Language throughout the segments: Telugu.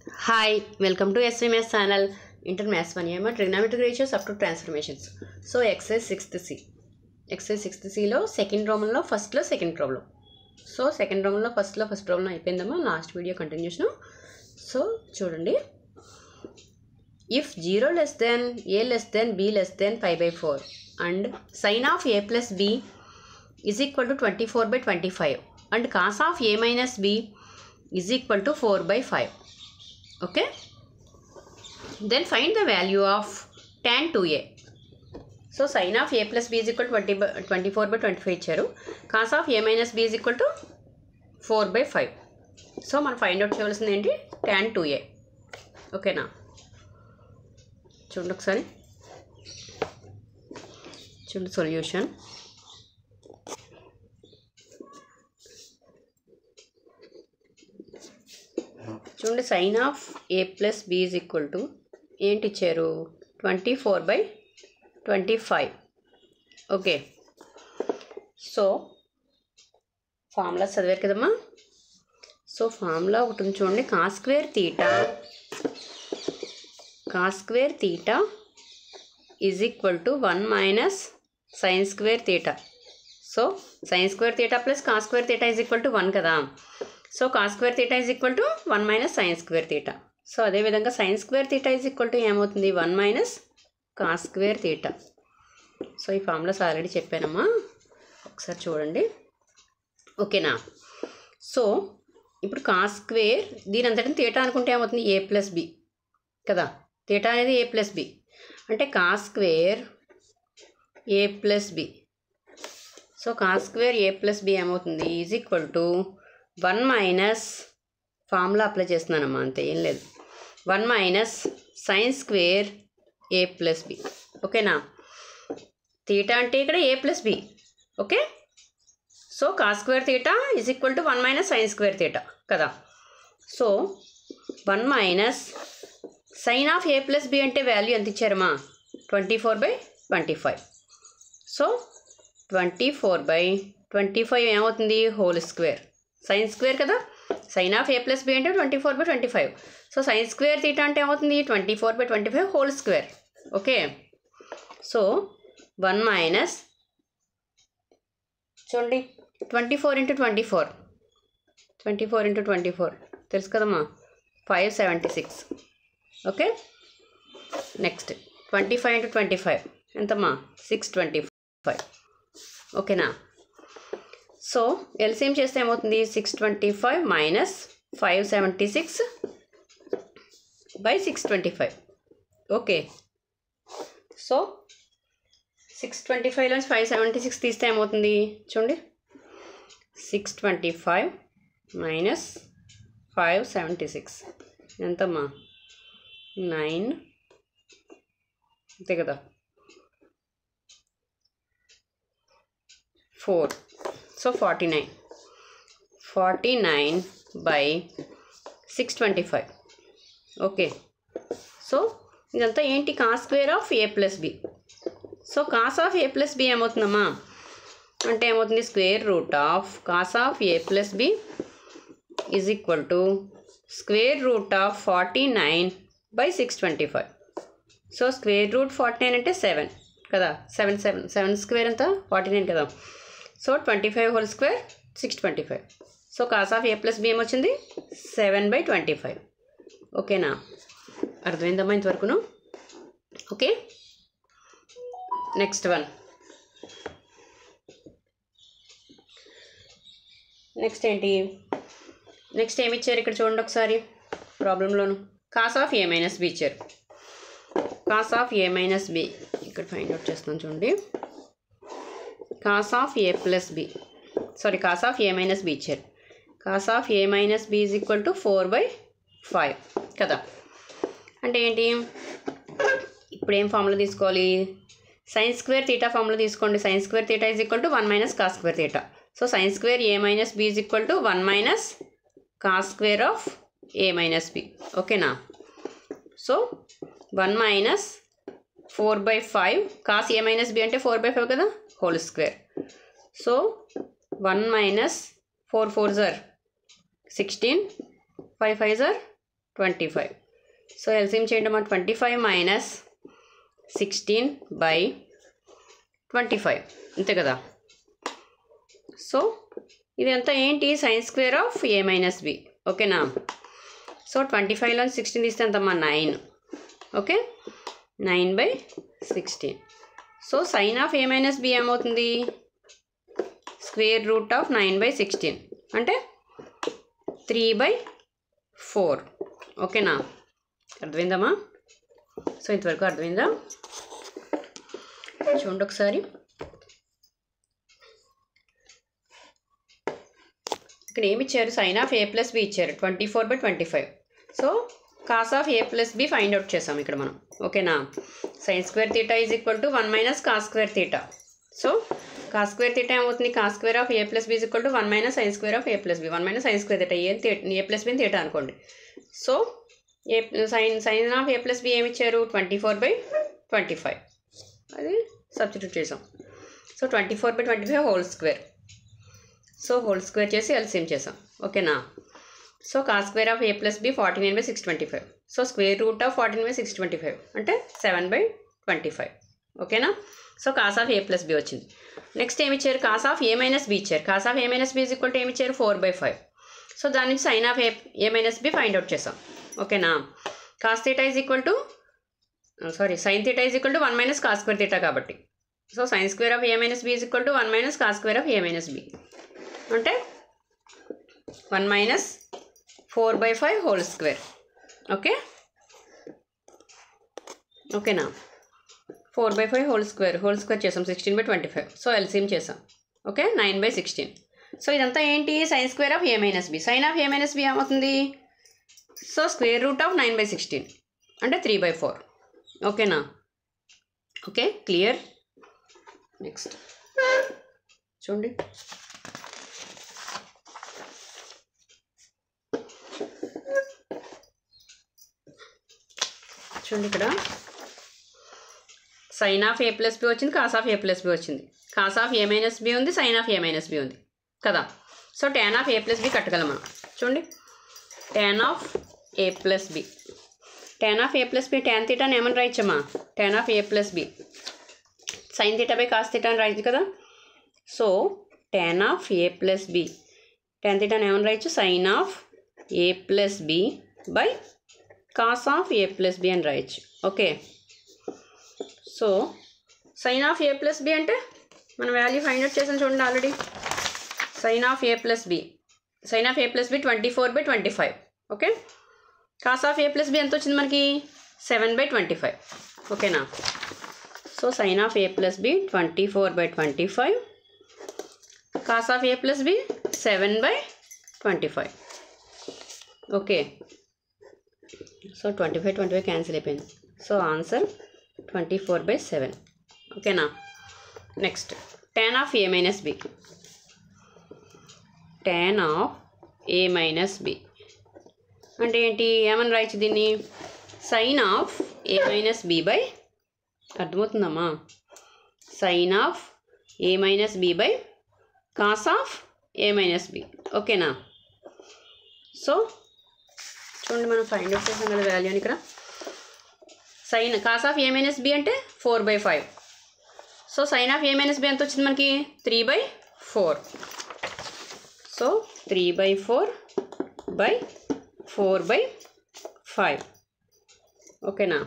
Hi, welcome to SV Maths channel. Inter Maths 1 year trigonometric ratios up to transformations. So exercise 6th C. Exercise 6th C lo second Roman lo first lo second problem. So second Roman lo first problem అయిపోయిందమ్మా last video continuation. So చూడండి, if 0 less than a less than b less than pi by 4 and sin of a plus b is equal to 24 by 25 and cos of a minus b is equal to 4 by 5. Okay, then find the value of tan 2a. So sin of a plus b is equal to 24 by 25 ఇచ్చారు. cos of a minus b is equal to 4 by 5. So మనం ఫైండ్ అవుట్ చేయవలసింది ఏంటి, tan 2a. ఓకేనా, చూడండి ఒకసారి, చూడండి సొల్యూషన్. చూడండి, sine of A plus B is equal to ఏంటి ఇచ్చారు, 24 by 25. ఓకే, సో ఫార్ములా చదివారు కదమ్మా. సో ఫార్ములా ఒకటి ఉంది చూడండి, cos square theta is equal to 1 minus sine square theta. So sine square theta plus cos square theta is equal to 1 కదా. So cos square theta is equal to 1 minus sine square theta. So అదేవిధంగా sine square theta is equal to ఏమవుతుంది, 1 minus cos square theta. So ఈ ఫార్ములాస్ ఆల్రెడీ చెప్పానమ్మా, ఒకసారి చూడండి. ఓకేనా, సో ఇప్పుడు కాస్ స్క్వేర్ దీని అంతటిని తీటా అనుకుంటే ఏమవుతుంది, ఏ ప్లస్ బి కదా. తీటా అనేది ఏ ప్లస్ బి అంటే cos square A plus B. So cos square A plus B ఏమవుతుంది, is equal to 1 minus, formula apply చేస్తున్నానమ్మా అంతే, ఏం లేదు, 1 minus sine square A plus B. ఓకేనా, తీటా అంటే ఇక్కడ A plus B. Okay, so cos square theta is equal to 1 minus sine square theta కదా. So 1 minus sine of A plus B అంటే వాల్యూ ఎంత ఇచ్చారమ్మా, 24 by 25. సో 24 by 25 ఏమవుతుంది, హోల్ స్క్వేర్, సైన్ స్క్వేర్ కదా. Sine of A plus B అంటే 24 by 25. So sine square theta అంటే ఏమవుతుంది, 24 by 25 whole square. Okay, so 1 minus చూడండి 24 into 24 into 24 తెలుసు కదమ్మా, 576. ఓకే, నెక్స్ట్ 25 into 25 ఎంతమ్మా, 625. ఓకేనా, సో ఎల్సిఎం చేస్తే ఏమవుతుంది, 625 మైనస్ 576 by 625. ఓకే, సో 625 నుంచి 576 తీస్తే ఏమవుతుంది చూడండి, 625 మైనస్ 576 ఎంతమ్మా, 9 అంతే కదా, 4. So 49 by 625. ఓకే, సో ఇదంతా ఏంటి, cos square of A plus B. So cos of A plus b ఏమవుతుందమ్మా అంటే ఏమవుతుంది, square root of cos of A plus B is equal to square root of 49 by 625. So square root 49 అంటే 7 కదా, 7 స్క్వేర్ ఎంత 49 కదా. So 25 whole square 625. So cos of A plus b ఏమొచ్చింది, 7 by 25. ఓకేనా, అర్థమైందమ్మా ఇంతవరకును. ఓకే, నెక్స్ట్ వన్, నెక్స్ట్ ఏంటి, నెక్స్ట్ ఏమి ఇచ్చారు ఇక్కడ చూడండి ఒకసారి ప్రాబ్లంలోను, cos of a minus b ఇచ్చారు. Cos of a minus b ఇక్కడ ఫైండ్ అవుట్ చేస్తున్నాను చూడండి, cos of A plus b sorry cos of a minus b ఇచ్చారు. Cos of a minus B is equal to 4 by 5 కదా. అంటే ఏంటి, ఇప్పుడు ఏం ఫార్ములా తీసుకోవాలి, సైన్ స్క్వేర్ తీటా ఫార్ములా తీసుకోండి. Sine square theta is equal to 1 minus cos square theta. So sine square a minus B is equal to 1 minus cos square of a minus B. ఓకేనా, so 1 minus 4 by 5 cos a minus b అంటే 4 by 5 కదా, whole square. So 1 minus 4 4s are 16, 5 5s are 25. So LCM చేయండి అమ్మా. 25 మైనస్ 16/25 అంతే కదా. సో ఇదంతా ఏంటి? Sine square of a minus B. ఓకేనా. సో 25లో 16 తీస్తే ఎంతమ్మా? 9. Okay, 9/16. So sine of a minus B ఏమవుతుంది? స్క్వేర్ రూట్ ఆఫ్ 9/16 అంటే 3/4. ఓకేనా, అర్థమైందమ్మా? సో ఇంతవరకు అర్థమైందా? చూడండి ఒకసారి. ఇక్కడ ఏమి ఇచ్చారు? Sine of a plus b ఇచ్చారు 24/25. So cos of a plus b find out చేసాం ఇక్కడ మనం. ఓకేనా. Sine square theta is equal to 1 minus cos square theta. So cos square theta ఏమవుతుంది? Cos square of a plus B is equal to 1 minus sine square of a plus b. 1 minus sine square theta, a plus బిని తీటా అనుకోండి. So sine of a plus b ఏమి ఇచ్చారు? 24/25. అది సబ్స్టిట్యూట్ చేసాం. So 24/25 whole square. So whole square చేసి ఎల్సిఎం చేసాం. ఓకేనా. So cos square of a plus b 49/625. So square root of 14/625 అంటే 7/25. ఓకేనా. So cos of a plus b వచ్చింది. నెక్స్ట్ ఏమి ఇచ్చారు? Cos of a minus b ఇచ్చారు. Cos of a minus B is equal to ఏమి ఇచ్చారు? 4/5. సో దాని నుంచి sine of a minus B find out చేసాం. ఓకేనా. Cos theta is equal to sine theta is equal to 1 minus cos square theta కాబట్టి. So sine square of a minus B is equal to 1 minus cos square of a minus b అంటే 1 మైనస్ 4/5 హోల్ స్క్వేర్. ఓకే, ఓకేనా. 4/5 హోల్ స్క్వేర్ చేసాం 16/25. సో ఎల్సిఎం చేసాం. ఓకే, 9/16. సో ఇదంతా ఏంటి? Sine square of a minus B. Sine of a minus B ఏమవుతుంది? సో స్క్వేర్ రూట్ ఆఫ్ 9/16 అంటే 3/4. ఓకేనా. Okay, clear. నెక్స్ట్ చూడండి. చూడండి ఇక్కడ sine of a plus b వచ్చింది, cos of a plus b వచ్చింది. Cos of a minus b ఉంది, sine of a minus b ఉంది కదా. So tan of a plus b కట్టగలం మనం. చూడండి, tan of a plus b. tan of a plus b tan థీటాని ఏమని రాయచ్చమ్మా? tan of a plus b sine theta by cos theta అని రాయచ్చు కదా. So tan of a plus b tan థీటాని ఏమని రాయచ్చు? Sine of a plus b by cos of a plus b అని రాయచ్చు. Okay. So sine of a plus B అంటే మనం వాల్యూ ఫైండ్ అవుట్ చేసాం చూడండి already. Sine of a plus b 24/25. Okay. Cos of a plus b ఎంత వచ్చింది మనకి? 7/25. ఓకేనా. So sine of a plus b 24/25, cos of a plus b 7/25. Okay. So 25 cancel అయిపోయింది. So answer 24/7. ఓకేనా. Next tan of a minus b. tan of a minus b అంటే ఏంటి? ఏమని రాయచ్చు దీన్ని? Sine of a minus b by, అర్థమవుతుందమ్మా? Sine of a minus b by cos of a minus B. ఓకేనా. సో చూడండి, మనం ఫైండ్ అవుట్ చేసాం కదా వాల్యూని ఇక్కడ. Sine cos of a minus b అంటే 4/5. So sine of a minus B ఎంత వచ్చింది మనకి? 3/4. So 3/4 by 4/5. ఓకేనా.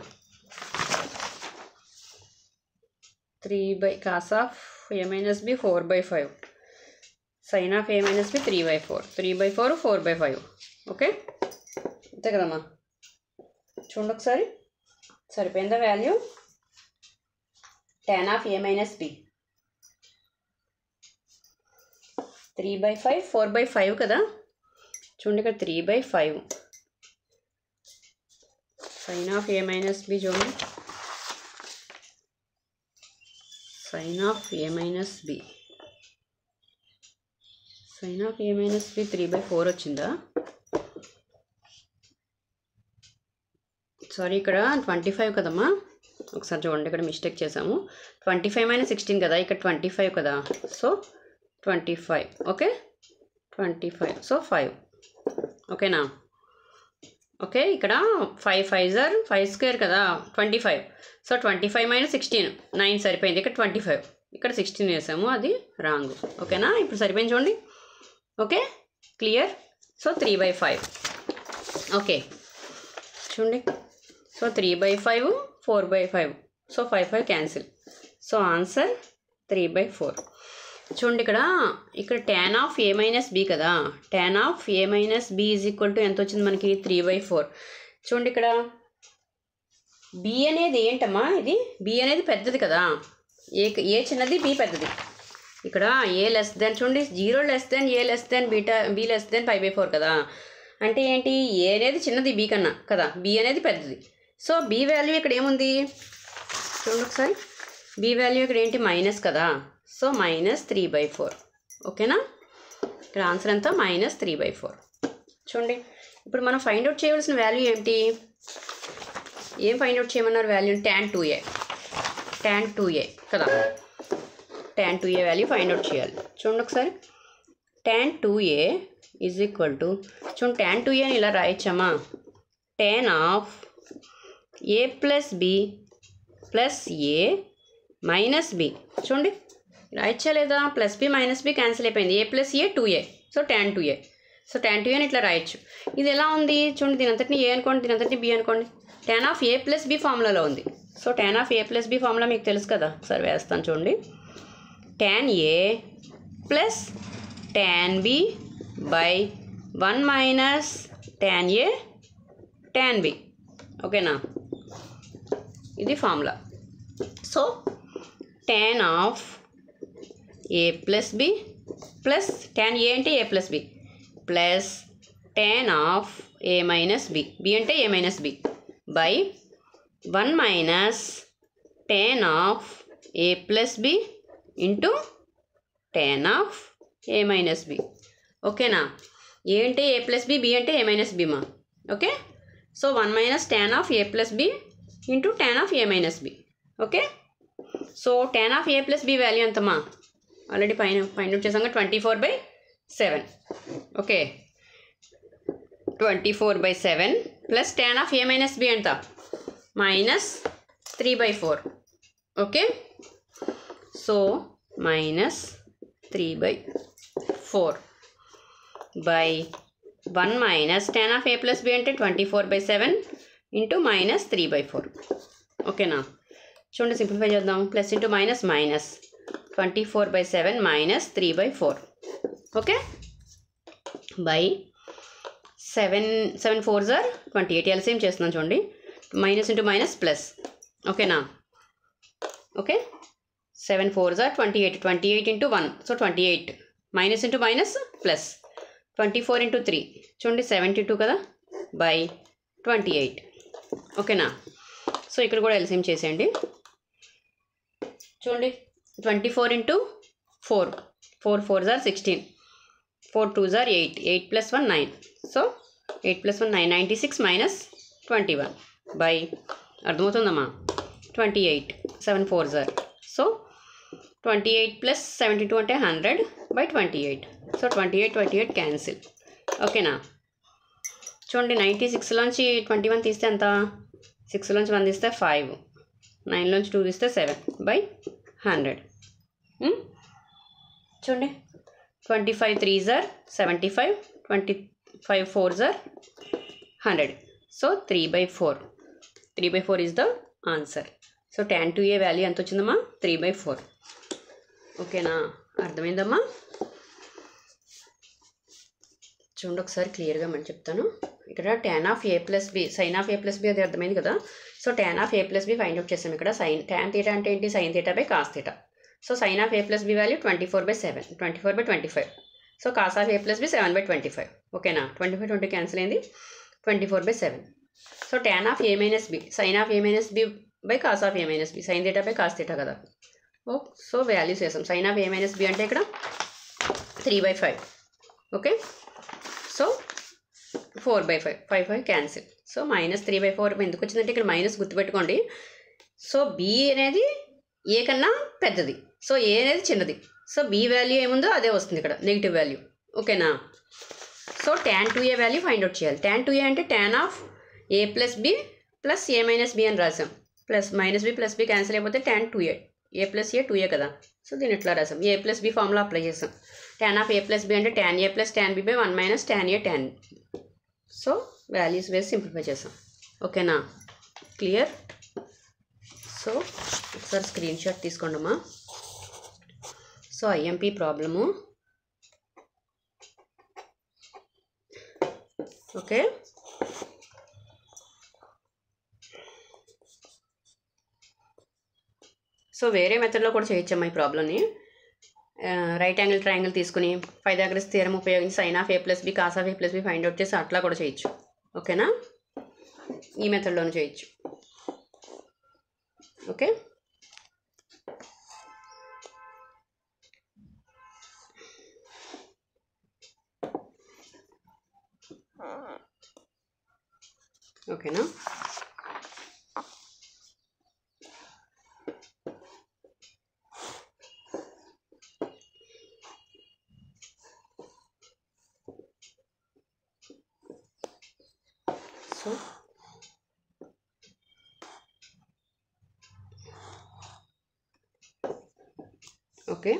Cos of a minus b 4/5, sine of a minus b 3/4. 3/4 4/5. Okay, అంతే కదమ్మా. చూడండి ఒకసారి, సరిపోయిందా value? tan of a minus b 3/5 4/5 కదా. చూడండి ఇక్కడ 3/5. Sine of a minus B చూడండి, sine of a minus b 3/4 వచ్చిందా? సారీ, ఇక్కడ 25 కదమ్మా. ఒకసారి చూడండి, ఇక్కడ మిస్టేక్ చేసాము. 25 - 16 కదా, ఇక్కడ 25 కదా. సో 25. ఓకే, 25. సో 5. ఓకేనా. ఓకే, ఇక్కడ 5 5 జార్ 5 స్క్వేర్ కదా 25. సో 25 మైనస్ 16 9 సరిపోయింది. ఇక్కడ 25 ఇక్కడ 16 వేసాము, అది రాంగ్. ఓకేనా, ఇప్పుడు సరిపోయింది చూడండి. Okay clear. సో 3/5. ఓకే చూడండి. So 3/5 4/5. So 5 5 cancel. So answer 3/4. చూడండి ఇక్కడ tan of a minus B కదా, tan of a minus B is equal to ఎంత వచ్చింది మనకి 3/4. చూడండి ఇక్కడ బి అనేది ఏంటమ్మా, ఇది బి అనేది పెద్దది కదా, ఏ చిన్నది బి పెద్దది. ఇక్కడ ఏ లెస్ దెన్ చూడండి 0 less than A less than be less than 5/4 కదా. అంటే ఏంటి, ఏ అనేది చిన్నది బి కన్నా కదా, బి అనేది పెద్దది. సో బి వాల్యూ ఇక్కడ ఏముంది చూడండి ఒకసారి, బి వాల్యూ ఇక్కడ ఏంటి మైనస్ కదా, సో -3/4. ఓకేనా, ఇక్కడ ఆన్సర్ ఎంత -3/4. చూడండి ఇప్పుడు మనం ఫైండ్ అవుట్ చేయవలసిన వాల్యూ ఏమిటి, ఏం ఫైండ్ అవుట్ చేయమన్నారు వాల్యూ, tan 2a కదా, tan 2a value find out చేయాలి. చూడండి ఒకసారి, tan 2a is equal to, చూడండి tan 2a అని ఇలా రాయొచ్చమ్మా, tan of a plus B plus a minus B. చూడండి రాయచ్చా లేదా, plus B minus B cancel అయిపోయింది, a plus a 2a. So tan 2a. So tan 2a అని ఇట్లా రాయొచ్చు. ఇది ఎలా ఉంది చూడండి, దీని అంతటిని a అనుకోండి, దీని అంతటిని b అనుకోండి. tan of a plus b ఫార్ములాలో ఉంది. So tan of a plus B formula మీకు తెలుసు కదా, సరే వేస్తాను చూడండి. tan a plus tan b by 1 minus tan a tan b. ఓకేనా, ఇది ఫార్ములా. So tan of a plus B plus tan a అంటే a plus B plus tan of a minus b, B అంటే a minus b by 1 minus tan of a plus B into tan of a minus B. ఓకేనా, ఏ అంటే a ప్లస్ బి, బి అంటే a మైనస్ బి మా. Okay, so 1 minus tan of a plus B into tan of a minus B. Okay, so tan of a plus B value ఎంతమ్మా, ఆల్రెడీ ఫైండ్ అవుట్ చేసాం 24/7. Okay, 24/7 plus tan of a minus B ఎంత -3/4. Okay, so -3/4 by 1 minus tan of a plus B అంటే 24/7 ఇంటూ -3/4. ఓకేనా, చూడండి సింప్లిఫై చేద్దాం, plus into minus minus 24/7 -3/4. Okay, by 7 4 జార్ 28. ఎల్సిఎం చేస్తున్నాను చూడండి, మైనస్ ఇంటూ మైనస్ ప్లస్. ఓకేనా, ఓకే 7 4 జార్ 28, 28 into 1 so 28, minus into minus plus 24 into 3 చూడండి 72 కదా బై 28. ఓకేనా, సో ఇక్కడ కూడా ఎల్సిఎం చేసేయండి. చూడండి 24 ఇంటూ 4, 4 4 జార్ 16, 4 2 జార్ 8, 8 ప్లస్ 1 9. సో 8 ప్లస్ 1 9, 96 మైనస్ 21 బై అర్థమవుతుందమ్మా 28, 7 4 జార్. సో 28 ప్లస్ 72 అంటే 100 బై 28. So 28 cancel. ఓకేనా, చూడండి 96లోంచి 21 తీస్తే ఎంత, 6లోంచి 1 తీస్తే 5, 9లోంచి 2 తీస్తే 7 బై 100. చూడండి 25 3 జార్ 75, 25 4 జార్ 100. So 3/4 is the answer. So tan 2a value ఎంత వచ్చిందమ్మా 3/4. ఓకేనా, అర్థమైందమ్మా. చూడండి ఒకసారి క్లియర్గా మనం చెప్తాను. ఇక్కడ tan of a plus b sine of a plus b అది అర్థమైంది కదా. So tan of a plus b find out చేసాం. ఇక్కడ tan θ అంటే ఏంటి, sin θ by cos θ. So sin of a plus B value 24/7, 24/25. So cos of a plus b 7/25. ఓకేనా, 25 20 క్యాన్సిల్ అయింది, 24/7. So tan of a minus b sin of a minus b by cos of a minus b, sin θ by cos θ కదా. సో వాల్యూస్ వేసాం. sin of a minus b అంటే ఇక్కడ 3/5. Okay, so 4/5, 5 5 cancel. సో -3/4 ఎందుకు వచ్చిందంటే ఇక్కడ మైనస్ గుర్తుపెట్టుకోండి. సో బి అనేది ఏ కన్నా పెద్దది, సో ఏ అనేది చిన్నది. సో బి వాల్యూ ఏముందో అదే వస్తుంది ఇక్కడ, నెగిటివ్ వాల్యూ. ఓకేనా, so tan 2a value find out చేయాలి. tan 2a అంటే tan of A plus B plus A minus B అని రాసాం. Plus minus B plus B cancel అయిపోతే tan 2a, A plus A 2a కదా. సో దీన్ని ఇట్లా రాసాం. A plus B formula apply చేసాం. tan of A plus B అంటే tan a plus tan b by 1 minus tan a tan b. So values వేసి సింప్లిఫై చేసాం. ఓకేనా, క్లియర్. సో ఒకసారి స్క్రీన్ షాట్ తీసుకోండమ్మా. So IMP problem. Okay, so వేరే మెథడ్లో కూడా చేయొచ్చమ్మా ఈ ప్రాబ్లమ్ని. రైట్ యాంగిల్ ట్రయాంగిల్ తీసుకుని పైథాగరస్ థియరం ఉపయోగించి sine of A plus b cos of A plus b find out చేసి అట్లా కూడా చేయొచ్చు. ఓకేనా, ఈ మెథడ్లోనే చేయొచ్చు. ఓకే, ఓకేనా. సో ఓకే,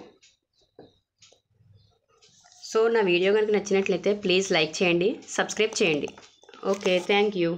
సో నా వీడియో కనుక నచ్చినట్లయితే ప్లీజ్ లైక్ చేయండి, సబ్స్క్రైబ్ చేయండి. Okay, thank you.